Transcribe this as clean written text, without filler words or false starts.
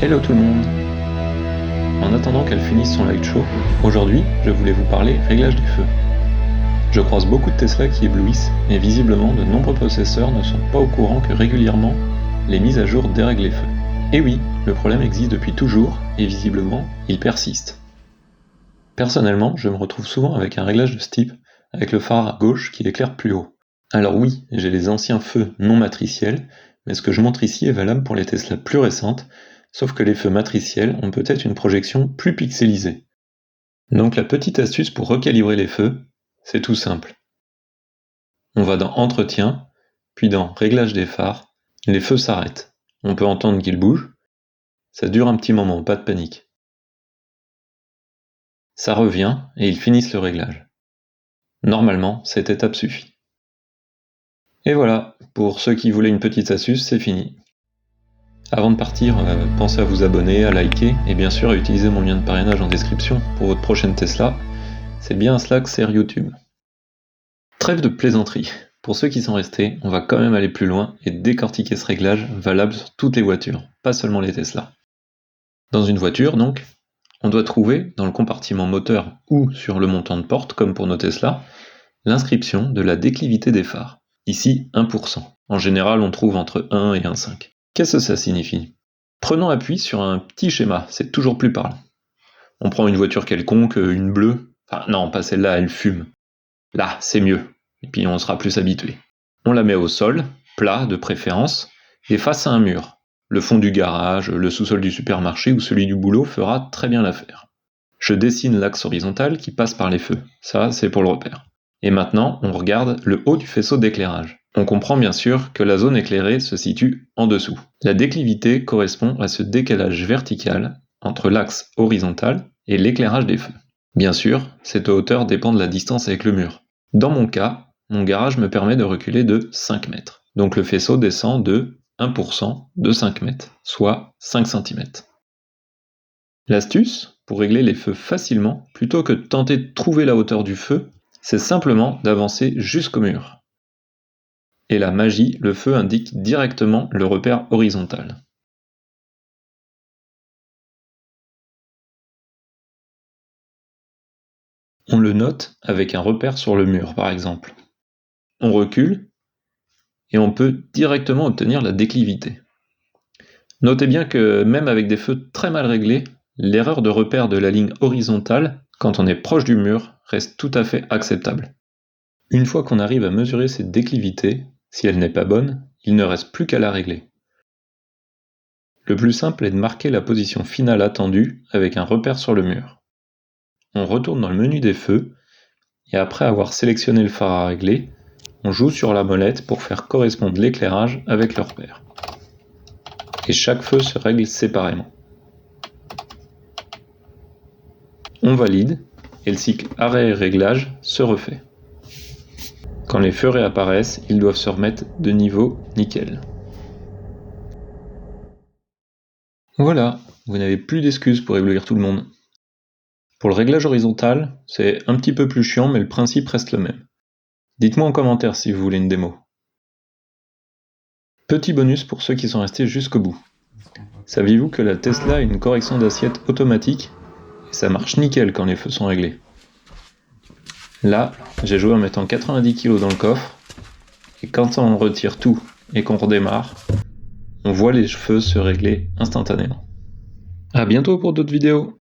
Hello tout le monde! En attendant qu'elle finisse son light show, aujourd'hui je voulais vous parler réglage des feux. Je croise beaucoup de Tesla qui éblouissent, et visiblement de nombreux possesseurs ne sont pas au courant que régulièrement, les mises à jour dérèglent les feux. Et oui, le problème existe depuis toujours, et visiblement, il persiste. Personnellement, je me retrouve souvent avec un réglage de ce type, avec le phare à gauche qui éclaire plus haut. Alors oui, j'ai les anciens feux non matriciels, mais ce que je montre ici est valable pour les Tesla plus récentes, sauf que les feux matriciels ont peut-être une projection plus pixelisée. Donc la petite astuce pour recalibrer les feux, c'est tout simple. On va dans Entretien, puis dans Réglage des phares, les feux s'arrêtent. On peut entendre qu'ils bougent. Ça dure un petit moment, pas de panique. Ça revient et ils finissent le réglage. Normalement, cette étape suffit. Et voilà, pour ceux qui voulaient une petite astuce, c'est fini. Avant de partir, pensez à vous abonner, à liker et bien sûr à utiliser mon lien de parrainage en description pour votre prochaine Tesla. C'est bien à cela que sert YouTube. Trêve de plaisanterie. Pour ceux qui sont restés, on va quand même aller plus loin et décortiquer ce réglage valable sur toutes les voitures, pas seulement les Tesla. Dans une voiture, donc, on doit trouver, dans le compartiment moteur ou sur le montant de porte, comme pour nos Tesla, l'inscription de la déclivité des phares. Ici, 1%. En général, on trouve entre 1 et 1,5. Qu'est-ce que ça signifie? Prenons appui sur un petit schéma, c'est toujours plus parlant. On prend une voiture quelconque, une bleue. Enfin non, pas celle-là, elle fume. Là, c'est mieux. Et puis on sera plus habitué. On la met au sol, plat de préférence, et face à un mur. Le fond du garage, le sous-sol du supermarché ou celui du boulot fera très bien l'affaire. Je dessine l'axe horizontal qui passe par les feux. Ça, c'est pour le repère. Et maintenant, on regarde le haut du faisceau d'éclairage. On comprend bien sûr que la zone éclairée se situe en dessous. La déclivité correspond à ce décalage vertical entre l'axe horizontal et l'éclairage des feux. Bien sûr, cette hauteur dépend de la distance avec le mur. Dans mon cas, mon garage me permet de reculer de 5 mètres. Donc le faisceau descend de 1% de 5 mètres, soit 5 cm. L'astuce, pour régler les feux facilement, plutôt que de tenter de trouver la hauteur du feu, c'est simplement d'avancer jusqu'au mur. Et la magie, le feu indique directement le repère horizontal. On le note avec un repère sur le mur, par exemple. On recule, et on peut directement obtenir la déclivité. Notez bien que même avec des feux très mal réglés, l'erreur de repère de la ligne horizontale, quand on est proche du mur, reste tout à fait acceptable. Une fois qu'on arrive à mesurer cette déclivité, si elle n'est pas bonne, il ne reste plus qu'à la régler. Le plus simple est de marquer la position finale attendue avec un repère sur le mur. On retourne dans le menu des feux, et après avoir sélectionné le phare à régler, on joue sur la molette pour faire correspondre l'éclairage avec le repère. Et chaque feu se règle séparément. On valide, et le cycle arrêt et réglage se refait. Quand les feux réapparaissent, ils doivent se remettre de niveau nickel. Voilà, vous n'avez plus d'excuses pour éblouir tout le monde. Pour le réglage horizontal, c'est un petit peu plus chiant, mais le principe reste le même. Dites-moi en commentaire si vous voulez une démo. Petit bonus pour ceux qui sont restés jusqu'au bout. Saviez-vous que la Tesla a une correction d'assiette automatique et ça marche nickel quand les feux sont réglés. Là, j'ai joué en mettant 90 kg dans le coffre, et quand on retire tout et qu'on redémarre, on voit les feux se régler instantanément. A bientôt pour d'autres vidéos.